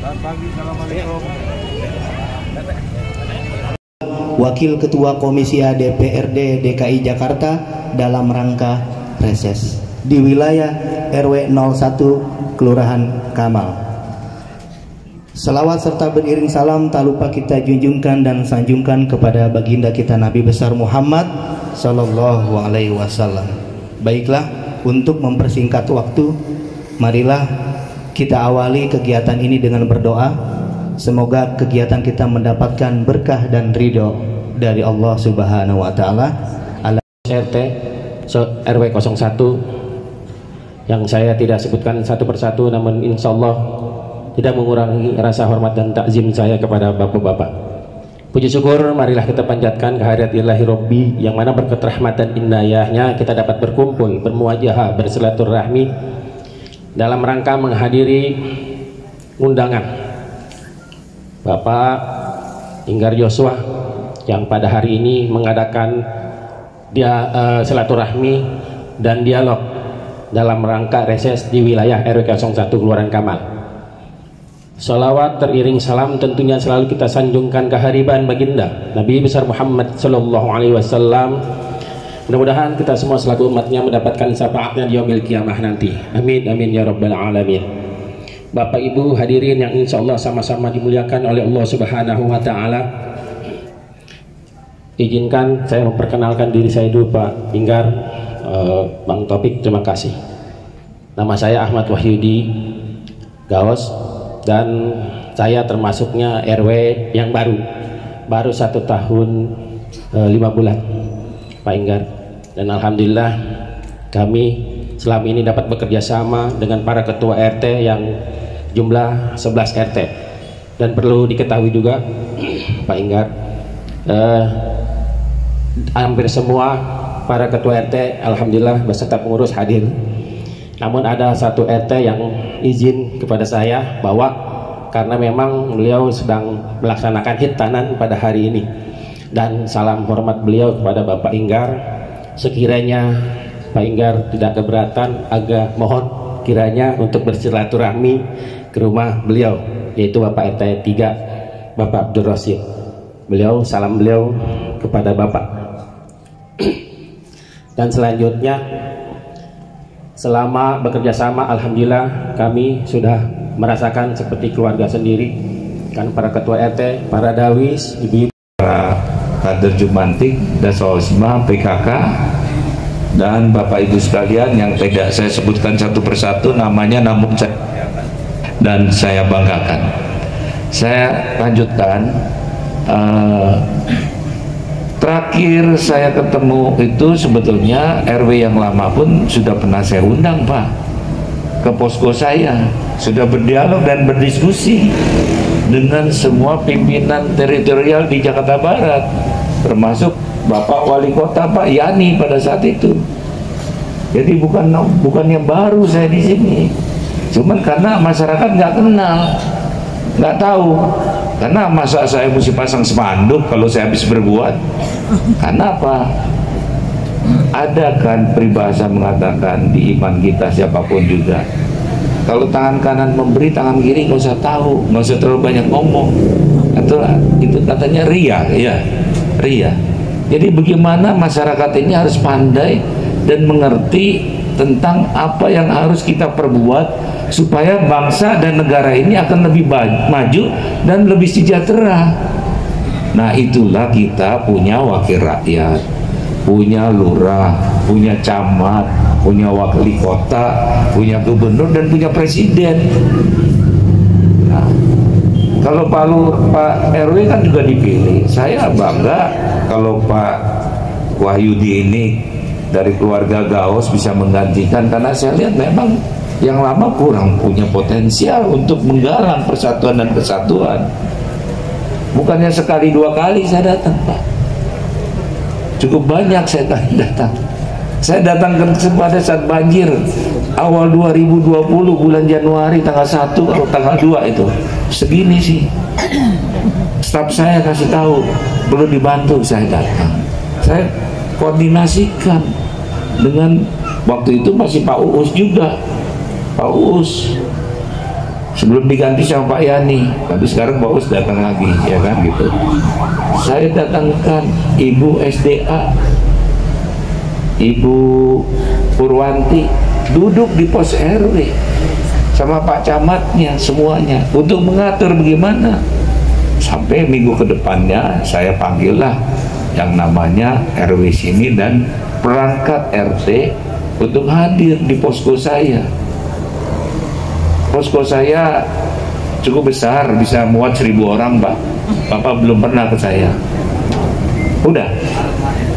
Selamat pagi, assalamualaikum. Wakil Ketua Komisi A DPRD DKI Jakarta dalam rangka reses di wilayah RW 01 Kelurahan Kamal. Selawat serta beriring salam tak lupa kita junjungkan dan sanjungkan kepada baginda kita Nabi besar Muhammad Sallallahu Alaihi Wasallam. Baiklah, untuk mempersingkat waktu, marilah kita awali kegiatan ini dengan berdoa. Semoga kegiatan kita mendapatkan berkah dan ridho dari Allah Subhanahu wa Ta'ala. RT RW 01 yang saya tidak sebutkan satu persatu, namun insya Allah tidak mengurangi rasa hormat dan takzim saya kepada bapak-bapak. Puji syukur marilah kita panjatkan kehadirat Ilahi Robbi, yang mana berkat rahmatan inayahnya kita dapat berkumpul, bermuajahah, bersilaturahmi dalam rangka menghadiri undangan Bapak Inggar Joshua yang pada hari ini mengadakan silaturahmi dan dialog dalam rangka reses di wilayah RW 01 Kelurahan Kamal. Salawat teriring salam tentunya selalu kita sanjungkan kehariban baginda Nabi besar Muhammad Sallallahu Alaihi Wasallam. Mudah-mudahan kita semua selaku umatnya mendapatkan syafaatnya di yaumil kiamah nanti. Amin amin ya rabbal alamin. Bapak Ibu hadirin yang insya Allah sama-sama dimuliakan oleh Allah Subhanahu wa Ta'ala, izinkan saya memperkenalkan diri saya dulu, Pak Inggar, Bang Topik, terima kasih. Nama saya Ahmad Wahyudi Gaos, dan saya termasuknya RW yang baru 1 tahun 5 bulan, Pak Inggar. Dan alhamdulillah kami selama ini dapat bekerja sama dengan para ketua RT yang jumlah 11 RT. Dan perlu diketahui juga Pak Inggar, hampir semua para ketua RT alhamdulillah beserta pengurus hadir. Namun ada satu RT yang izin kepada saya bahwa karena memang beliau sedang melaksanakan hitanan pada hari ini, dan salam hormat beliau kepada Bapak Inggar, sekiranya Pak Inggar tidak keberatan, agak mohon kiranya untuk bersilaturahmi ke rumah beliau, yaitu Bapak RT 3 Bapak Abdul Rasyid. Salam beliau kepada Bapak. Dan selanjutnya, selama bekerja sama alhamdulillah kami sudah merasakan seperti keluarga sendiri, kan para ketua RT, para dawis, ibu-ibu, para kader Jumantik, Dasosma, PKK, dan Bapak Ibu sekalian yang tidak saya sebutkan satu persatu namanya, namun saya banggakan. Saya lanjutkan. Terakhir saya ketemu itu sebetulnya RW yang lama pun sudah pernah saya undang, Pak, ke posko saya, sudah berdialog dan berdiskusi dengan semua pimpinan teritorial di Jakarta Barat, termasuk Bapak Wali Kota Pak Yani pada saat itu. Jadi bukan yang baru saya di sini, cuman karena masyarakat nggak kenal, nggak tahu. Karena masa saya mesti pasang spanduk kalau saya habis berbuat? Karena apa? Ada kan peribahasa mengatakan di iman kita siapapun juga, kalau tangan kanan memberi, tangan kiri nggak usah tahu, nggak usah terlalu banyak ngomong. Itu katanya ria, ya, ria. Jadi bagaimana masyarakat ini harus pandai dan mengerti tentang apa yang harus kita perbuat supaya bangsa dan negara ini akan lebih maju dan lebih sejahtera. Nah, itulah kita punya wakil rakyat, punya lurah, punya camat, punya wali kota, punya gubernur, dan punya presiden. Nah, kalau Pak RW kan juga dipilih. Saya bangga kalau Pak Wahyudi ini dari keluarga Gaos bisa menggantikan, karena saya lihat memang yang lama kurang punya potensial untuk menggalang persatuan dan kesatuan. Bukannya sekali dua kali saya datang, Pak, cukup banyak saya datang. Saya datang pada saat banjir awal 2020 bulan Januari tanggal 1 atau tanggal 2 itu segini sih. Staf saya kasih tahu perlu dibantu, saya datang. Saya koordinasikan dengan waktu itu masih Pak Uus juga. Pak Uus, sebelum diganti sama Pak Yani. Tapi sekarang Pak Us datang lagi, ya kan gitu. Saya datangkan Ibu SDA, Ibu Purwanti, duduk di pos RW sama Pak Camatnya semuanya untuk mengatur bagaimana. Sampai minggu ke depannya saya panggillah yang namanya RW sini dan perangkat RT untuk hadir di posko saya. Posko saya cukup besar, bisa muat 1000 orang, Pak. Bapak belum pernah ke saya. Udah?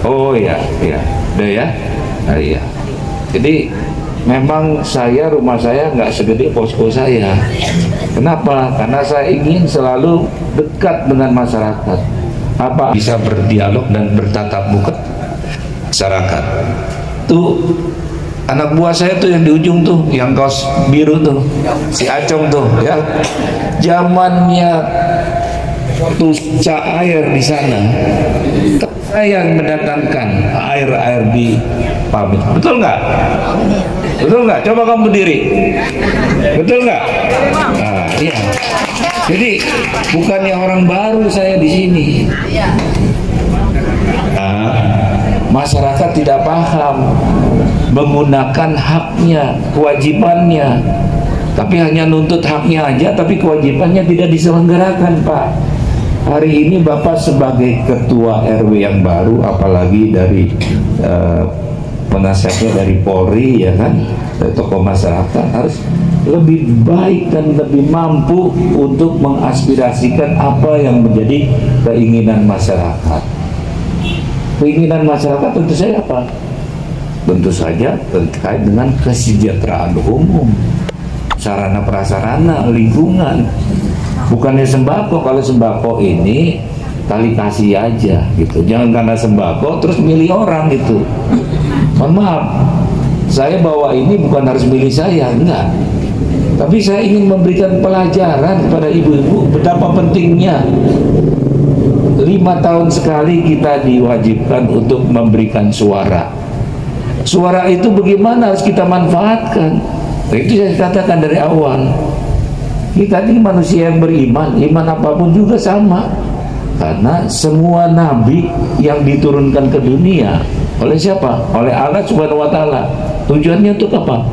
Oh ya, ya, udah ya. Nah, iya. Jadi memang rumah saya nggak segede posko saya. Kenapa? Karena saya ingin selalu dekat dengan masyarakat. Apa? Bisa berdialog dan bertatap muka masyarakat. Tuh anak buah saya tuh yang di ujung tuh, yang kaos biru tuh, si Acong tuh, ya. Zamannya tuh air di sana, saya yang mendatangkan air di pabrik. Betul nggak? Betul nggak? Coba kamu berdiri. Betul nggak? Nah, iya. Jadi bukannya orang baru saya di sini. Nah, masyarakat tidak paham menggunakan haknya, kewajibannya, tapi hanya nuntut haknya aja, tapi kewajibannya tidak diselenggarakan, Pak. Hari ini Bapak sebagai ketua RW yang baru, apalagi dari penasihatnya dari Polri, ya kan, dari tokoh masyarakat, harus lebih baik dan lebih mampu untuk mengaspirasikan apa yang menjadi keinginan masyarakat. Keinginan masyarakat tentu saja apa? Tentu saja terkait dengan kesejahteraan umum, sarana prasarana, lingkungan. Bukannya sembako. Kalau sembako ini kali kasih aja gitu, jangan karena sembako terus milih orang gitu. Mohon maaf, saya bawa ini bukan harus milih saya, enggak, tapi saya ingin memberikan pelajaran kepada ibu-ibu betapa pentingnya 5 tahun sekali kita diwajibkan untuk memberikan suara. Suara itu bagaimana harus kita manfaatkan. Itu saya katakan dari awal. Kita ini manusia yang beriman, iman apapun juga sama. Karena semua nabi yang diturunkan ke dunia oleh siapa? Oleh Allah Subhanahu wa taala. Tujuannya untuk apa?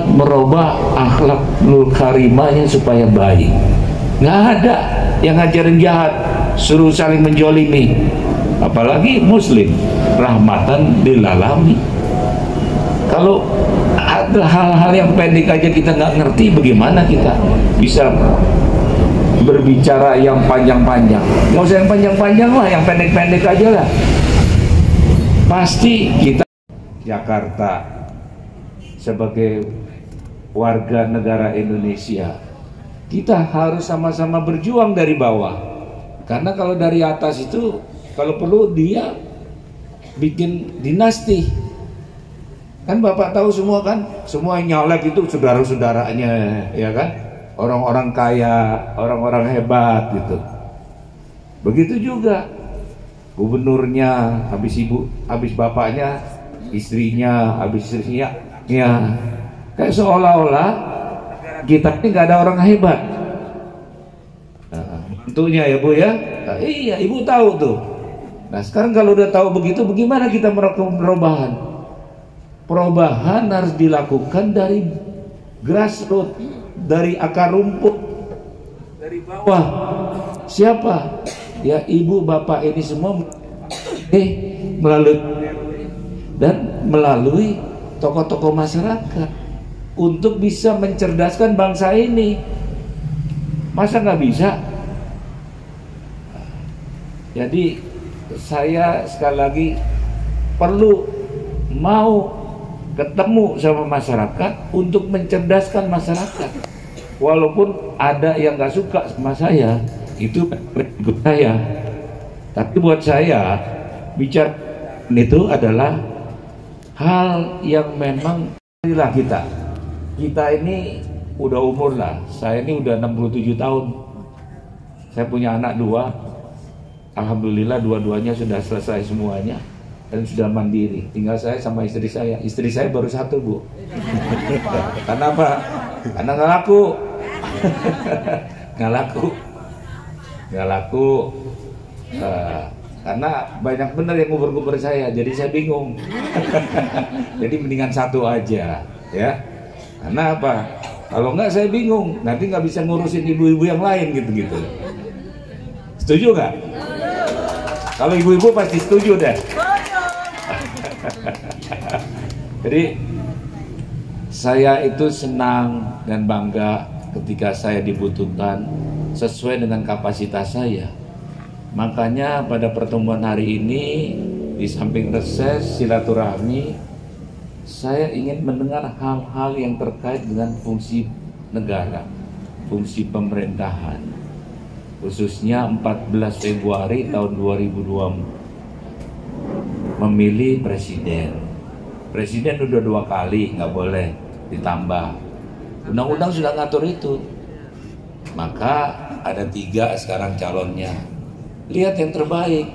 Merubah akhlakul karimahnya supaya baik. Nggak ada yang ngajarin jahat, suruh saling menjolimi. Apalagi muslim, rahmatan lil alamin. Kalau ada hal-hal yang pendek aja kita nggak ngerti, bagaimana kita bisa berbicara yang panjang-panjang? Nggak usah yang panjang-panjang lah, yang pendek-pendek aja lah. Pasti kita Jakarta sebagai warga negara Indonesia, kita harus sama-sama berjuang dari bawah. Karena kalau dari atas itu, kalau perlu dia bikin dinasti. Kan Bapak tahu semua kan, semua yang nyalek itu saudara-saudaranya, ya kan, orang-orang kaya, orang-orang hebat gitu. Begitu juga gubernurnya, habis bapaknya, istrinya, habis istrinya, ya. Kayak seolah-olah kita ini nggak ada orang hebat. Nah, tentunya ya Bu ya. Nah, iya, Ibu tahu tuh. Nah sekarang kalau udah tahu begitu, bagaimana kita melakukan perubahan? Perubahan harus dilakukan dari grassroots, dari akar rumput, dari bawah. Siapa? Ya ibu bapak ini semua melalui tokoh-tokoh masyarakat untuk bisa mencerdaskan bangsa ini. Masa nggak bisa? Jadi saya sekali lagi perlu mau ketemu sama masyarakat untuk mencerdaskan masyarakat. Walaupun ada yang nggak suka sama saya, itu ikut saya. Tapi buat saya bicara itu adalah hal yang memang inilah kita ini udah umur lah. Saya ini udah 67 tahun. Saya punya anak 2. Alhamdulillah dua-duanya sudah selesai semuanya dan sudah mandiri. Tinggal saya sama istri saya. Istri saya baru 1 Bu. Karena apa? Karena nggak laku. nggak laku, nggak laku. Karena banyak bener yang ngubur-ngubur saya, jadi saya bingung. Jadi mendingan satu aja, ya. Karena apa? Kalau nggak saya bingung, nanti nggak bisa ngurusin ibu-ibu yang lain gitu-gitu. Setuju nggak? Kalau ibu-ibu pasti setuju deh. Jadi saya itu senang dan bangga ketika saya dibutuhkan sesuai dengan kapasitas saya. Makanya pada pertemuan hari ini, di samping reses silaturahmi, saya ingin mendengar hal-hal yang terkait dengan fungsi negara, fungsi pemerintahan, khususnya 14 Februari tahun 2020 memilih presiden. Presiden udah 2 kali, nggak boleh ditambah. Undang-undang sudah ngatur itu. Maka ada 3 sekarang calonnya. Lihat yang terbaik.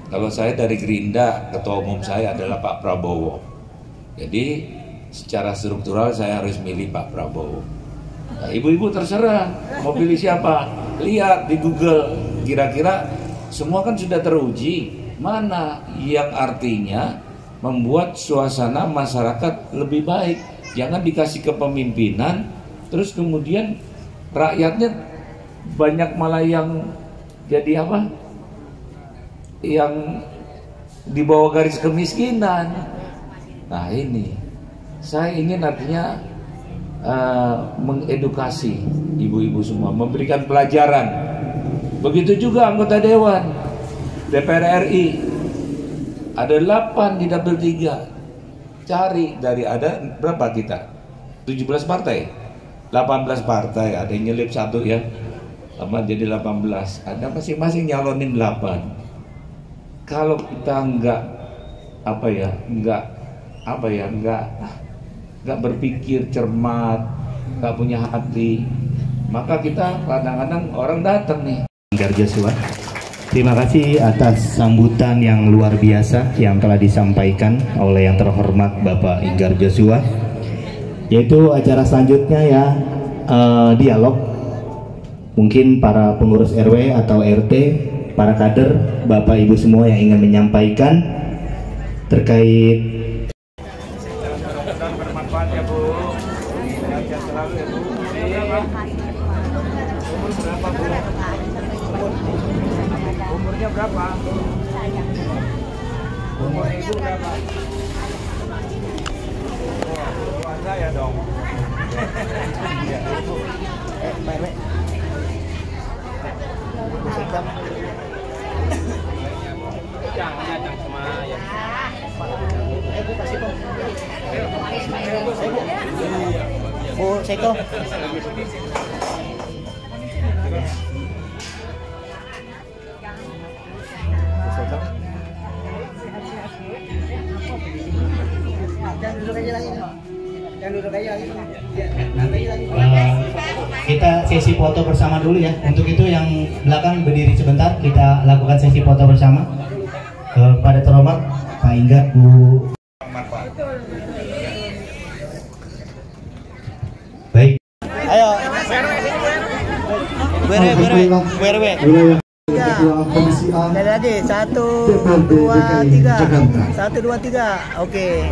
Kalau saya dari Gerindra, ketua umum saya adalah Pak Prabowo. Jadi secara struktural saya harus milih Pak Prabowo. Nah, ibu-ibu terserah mau pilih siapa. Lihat di Google, kira-kira semua kan sudah teruji. Mana yang artinya membuat suasana masyarakat lebih baik. Jangan dikasih kepemimpinan, terus kemudian rakyatnya banyak malah yang jadi apa? Yang di bawah garis kemiskinan. Nah ini, saya ingin artinya mengedukasi ibu-ibu semua, memberikan pelajaran. Begitu juga anggota Dewan DPR RI. Ada 8 di dapil 3. Cari dari ada berapa kita? 17 partai. 18 partai, ada yang nyelip 1 ya. Sama jadi 18. Ada masing-masing nyalonin 8. Kalau kita enggak berpikir cermat, enggak punya hati, maka kita kadang-kadang orang datang nih. Inggar Joshua, terima kasih atas sambutan yang luar biasa yang telah disampaikan oleh yang terhormat Bapak Inggar Joshua. Yaitu acara selanjutnya ya, dialog. Mungkin para pengurus RW atau RT, para kader, Bapak Ibu semua yang ingin menyampaikan terkait. Bermanfaat ya Bu. Sehat selalu ya Bu. Umur berapa Bu? Umurnya berapa? Umur Ibu berapa? Oh, saya dong. Ya, Ibu. Baik. Jangan sama ya. Bu Seko. Kita sesi foto bersama dulu ya. Untuk itu yang belakang berdiri sebentar, kita lakukan sesi foto bersama. Kepada terhormat Pak Inggar, Bu. Baik. Ayo. Berwe. Komisi A. Dari 1, 2, 3. 1, 2, 3. Oke.